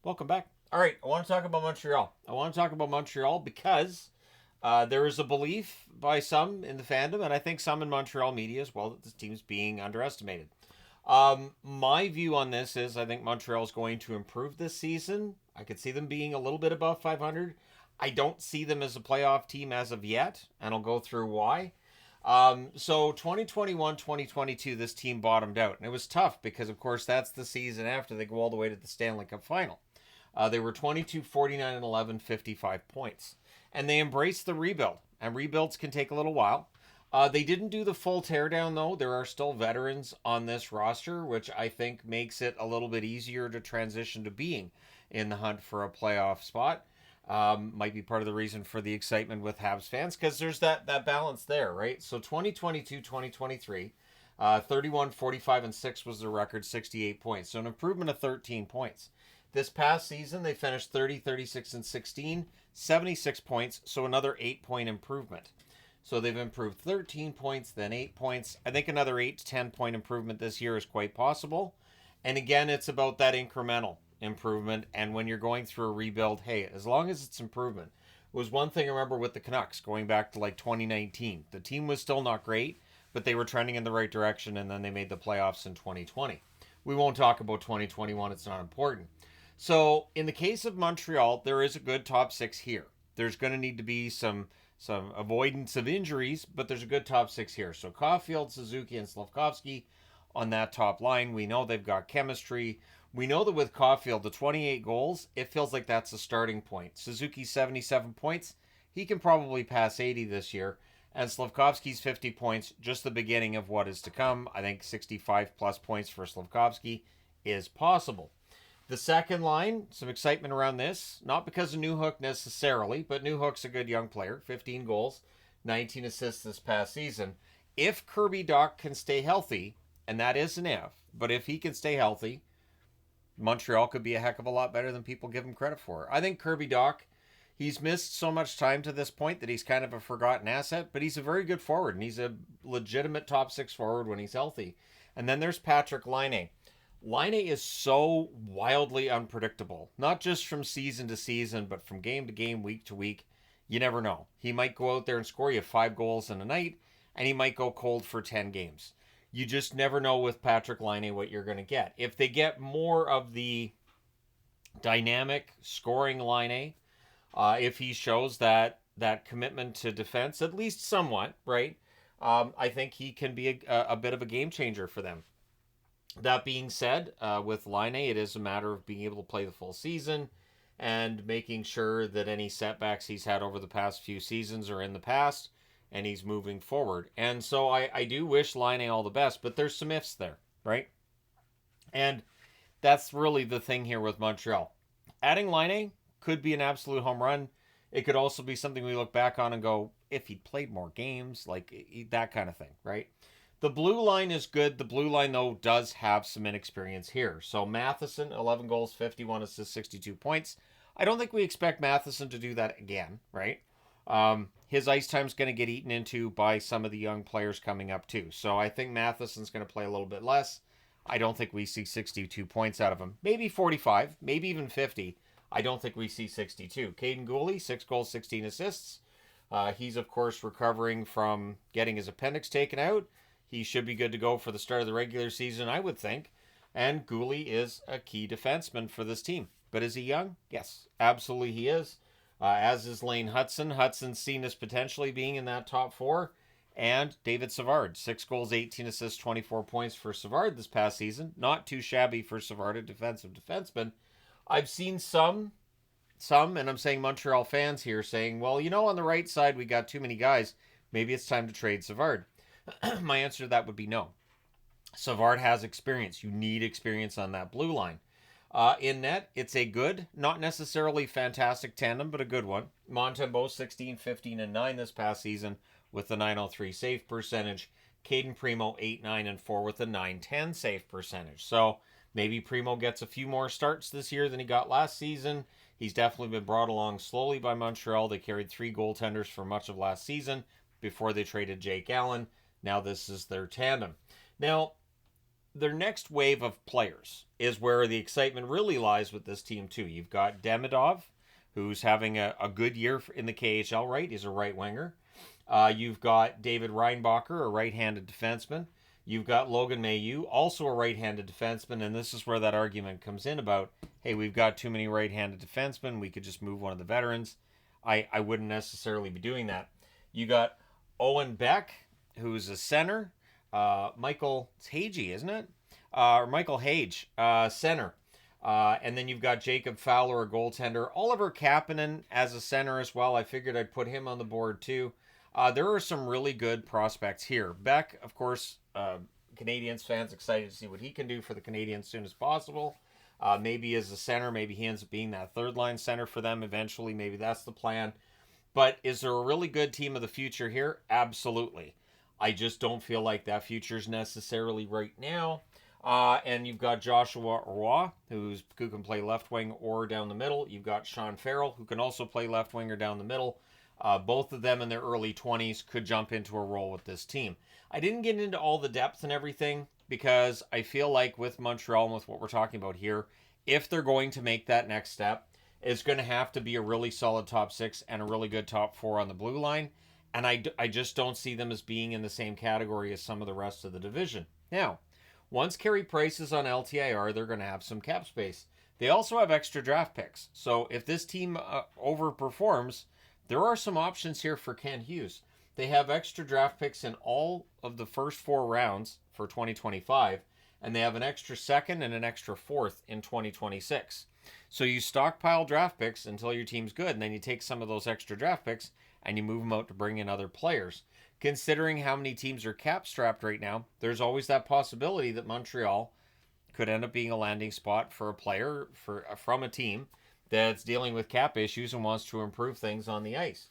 Welcome back. All right, I want to talk about Montreal. I want to talk about Montreal because there is a belief by some in the fandom, and I think some in Montreal media as well, that this team's being underestimated. My view on this is I think Montreal's going to improve this season. I could see them being a little bit above 500. I don't see them as a playoff team as of yet, and I'll go through why. So 2021, 2022, this team bottomed out. And it was tough because, of course, that's the season after they go all the way to the Stanley Cup final. They were 22, 49, and 11, 55 points. And they embraced the rebuild. And rebuilds can take a little while. They didn't do the full teardown, though. There are still veterans on this roster, which I think makes it a little bit easier to transition to being in the hunt for a playoff spot. Might be part of the reason for the excitement with Habs fans because there's that balance there, right? So 2022, 2023, 31, 45, and 6 was the record, 68 points. So an improvement of 13 points. This past season, they finished 30, 36, and 16, 76 points, so another 8-point improvement. So they've improved 13 points, then 8 points. I think another 8 to 10-point improvement this year is quite possible. And again, it's about that incremental improvement. And when you're going through a rebuild, hey, as long as it's improvement. It was one thing I remember with the Canucks going back to like 2019. The team was still not great, but they were trending in the right direction, and then they made the playoffs in 2020. We won't talk about 2021. It's not important. So in the case of Montreal, there is a good top six here. There's going to need to be some avoidance of injuries, but there's a good top six here. So Caulfield, Suzuki, and Slavkovsky on that top line. We know they've got chemistry. We know that with Caulfield, the 28 goals, it feels like that's a starting point. Suzuki's 77 points. He can probably pass 80 this year. And Slavkovsky's 50 points, just the beginning of what is to come. I think 65 plus points for Slavkovsky is possible. The second line, some excitement around this. Not because of Newhook necessarily, but Newhook's a good young player. 15 goals, 19 assists this past season. If Kirby Dach can stay healthy, and that is an if, but if he can stay healthy, Montreal could be a heck of a lot better than people give him credit for. I think Kirby Dach, he's missed so much time to this point that he's kind of a forgotten asset, but he's a very good forward, and he's a legitimate top six forward when he's healthy. And then there's Patrick Laine. Laine is so wildly unpredictable, not just from season to season, but from game to game, week to week. You never know. He might go out there and score you 5 goals in a night, and he might go cold for 10 games. You just never know with Patrick Laine what you're going to get. If they get more of the dynamic scoring Laine, if he shows that commitment to defense, at least somewhat, right? I think he can be a bit of a game changer for them. That being said, with Laine, it is a matter of being able to play the full season and making sure that any setbacks he's had over the past few seasons are in the past and he's moving forward. And so I do wish Laine all the best, but there's some ifs there, right? And that's really the thing here with Montreal. Adding Laine could be an absolute home run. It could also be something we look back on and go, if he'd played more games, like that kind of thing, right? The blue line is good. The blue line, though, does have some inexperience here. So Matheson, 11 goals, 51 assists, 62 points. I don't think we expect Matheson to do that again, right? His ice time's going to get eaten into by some of the young players coming up, too. So I think Matheson's going to play a little bit less. I don't think we see 62 points out of him. Maybe 45, maybe even 50. I don't think we see 62. Caden Gooley, 6 goals, 16 assists. He's, of course, recovering from getting his appendix taken out. He should be good to go for the start of the regular season, I would think. And Gooley is a key defenseman for this team. But is he young? Yes, absolutely he is. As is Lane Hudson. Hudson's seen as potentially being in that top 4. And David Savard, 6 goals, 18 assists, 24 points for Savard this past season. Not too shabby for Savard, a defensive defenseman. I've seen some, and I'm saying Montreal fans here, saying, well, on the right side we got too many guys. Maybe it's time to trade Savard. My answer to that would be no. Savard has experience. You need experience on that blue line. In net, it's a good, not necessarily fantastic tandem, but a good one. Montembeault 16, 15, and 9 this past season with the 903 save percentage. Caden Primo 8, 9, and 4 with the 910 save percentage. So maybe Primo gets a few more starts this year than he got last season. He's definitely been brought along slowly by Montreal. They carried 3 goaltenders for much of last season before they traded Jake Allen. Now this is their tandem. Now, their next wave of players is where the excitement really lies with this team too. You've got Demidov, who's having a good year in the KHL, right? He's a right winger. You've got David Reinbacher, a right-handed defenseman. You've got Logan Mailloux, also a right-handed defenseman, and this is where that argument comes in about, hey, we've got too many right-handed defensemen. We could just move one of the veterans. I wouldn't necessarily be doing that. You got Owen Beck, who's a center. Michael Hage, isn't it? Or Michael Hage, center. And then you've got Jacob Fowler, a goaltender. Oliver Kapanen as a center as well. I figured I'd put him on the board too. There are some really good prospects here. Beck, of course, Canadiens fans excited to see what he can do for the Canadiens as soon as possible. Maybe as a center, maybe he ends up being that third line center for them eventually. Maybe that's the plan. But is there a really good team of the future here? Absolutely. I just don't feel like that future is necessarily right now. And you've got Joshua Roy, who can play left wing or down the middle. You've got Sean Farrell, who can also play left wing or down the middle. Both of them in their early 20s could jump into a role with this team. I didn't get into all the depth and everything because I feel like with Montreal and with what we're talking about here, if they're going to make that next step, it's going to have to be a really solid top 6 and a really good top 4 on the blue line. And I just don't see them as being in the same category as some of the rest of the division. Now, once Carey Price is on LTIR, they're going to have some cap space. They also have extra draft picks. So if this team overperforms, there are some options here for Kent Hughes. They have extra draft picks in all of the first 4 rounds for 2025, and they have an extra second and an extra fourth in 2026. So you stockpile draft picks until your team's good, and then you take some of those extra draft picks and you move them out to bring in other players. Considering how many teams are cap strapped right now, there's always that possibility that Montreal could end up being a landing spot for a player from a team that's dealing with cap issues and wants to improve things on the ice.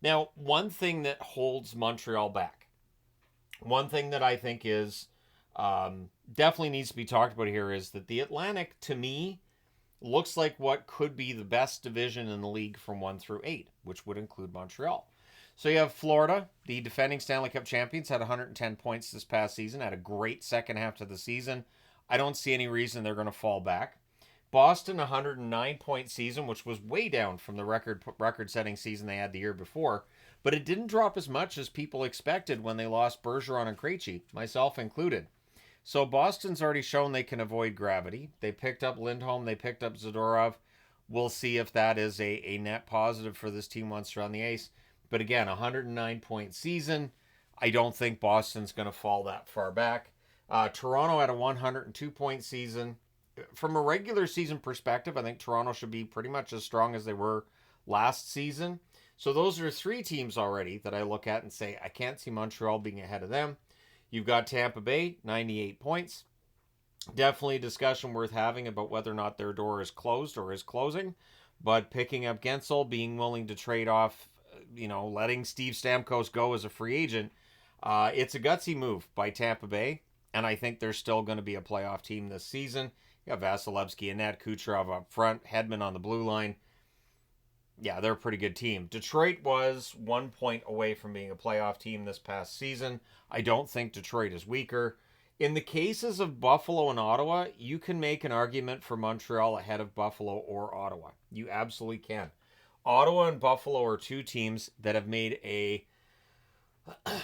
Now, one thing that holds Montreal back, one thing that I think is definitely needs to be talked about here is that the Atlantic, to me, looks like what could be the best division in the league from 1 through 8, which would include Montreal. So you have Florida, the defending Stanley Cup champions, had 110 points this past season, had a great second half to the season. I don't see any reason they're going to fall back. Boston, 109-point season, which was way down from the record-setting season they had the year before, but it didn't drop as much as people expected when they lost Bergeron and Krejci, myself included. So Boston's already shown they can avoid gravity. They picked up Lindholm, they picked up Zadorov. We'll see if that is a net positive for this team once they're on the ice. But again, 109-point season. I don't think Boston's going to fall that far back. Toronto had a 102-point season. From a regular season perspective, I think Toronto should be pretty much as strong as they were last season. So those are 3 teams already that I look at and say, I can't see Montreal being ahead of them. You've got Tampa Bay, 98 points. Definitely a discussion worth having about whether or not their door is closed or is closing. But picking up Gensel, being willing to trade off, letting Steve Stamkos go as a free agent, it's a gutsy move by Tampa Bay. And I think they're still going to be a playoff team this season. You have Vasilevsky and Nat Kucherov up front, Hedman on the blue line. Yeah, they're a pretty good team. Detroit was 1 point away from being a playoff team this past season. I don't think Detroit is weaker. In the cases of Buffalo and Ottawa, you can make an argument for Montreal ahead of Buffalo or Ottawa. You absolutely can. Ottawa and Buffalo are 2 teams that have made a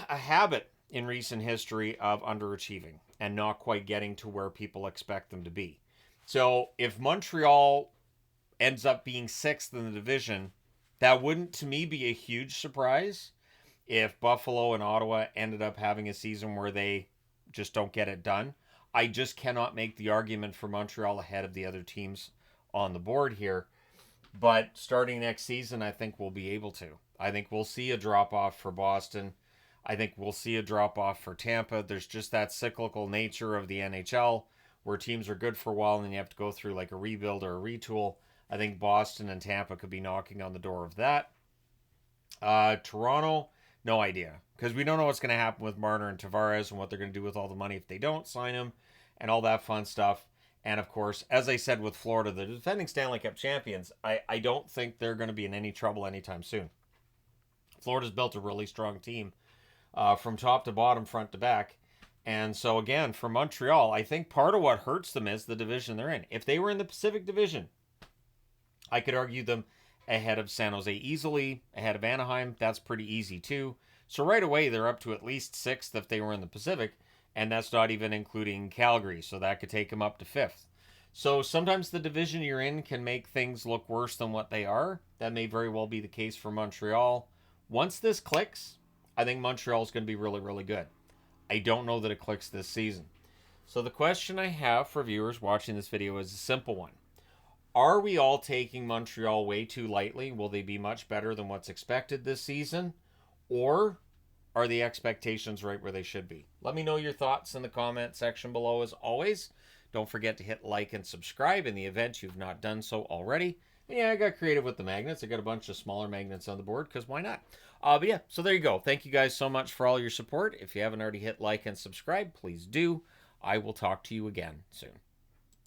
habit in recent history of underachieving and not quite getting to where people expect them to be. So if Montreal ends up being 6th in the division, that wouldn't, to me, be a huge surprise if Buffalo and Ottawa ended up having a season where they just don't get it done. I just cannot make the argument for Montreal ahead of the other teams on the board here. But starting next season, I think we'll be able to. I think we'll see a drop-off for Boston. I think we'll see a drop-off for Tampa. There's just that cyclical nature of the NHL where teams are good for a while and then you have to go through like a rebuild or a retool. I think Boston and Tampa could be knocking on the door of that. Toronto, no idea. Because we don't know what's going to happen with Marner and Tavares and what they're going to do with all the money if they don't sign him and all that fun stuff. And of course, as I said with Florida, the defending Stanley Cup champions, I don't think they're going to be in any trouble anytime soon. Florida's built a really strong team from top to bottom, front to back. And so again, for Montreal, I think part of what hurts them is the division they're in. If they were in the Pacific Division, I could argue them ahead of San Jose easily, ahead of Anaheim. That's pretty easy too. So right away, they're up to at least sixth if they were in the Pacific, and that's not even including Calgary. So that could take them up to fifth. So sometimes the division you're in can make things look worse than what they are. That may very well be the case for Montreal. Once this clicks, I think Montreal is going to be really, really good. I don't know that it clicks this season. So the question I have for viewers watching this video is a simple one. Are we all taking Montreal way too lightly? Will they be much better than what's expected this season? Or are the expectations right where they should be? Let me know your thoughts in the comment section below as always. Don't forget to hit like and subscribe in the event you've not done so already. And yeah, I got creative with the magnets. I got a bunch of smaller magnets on the board because why not? But yeah, so there you go. Thank you guys so much for all your support. If you haven't already hit like and subscribe, please do. I will talk to you again soon.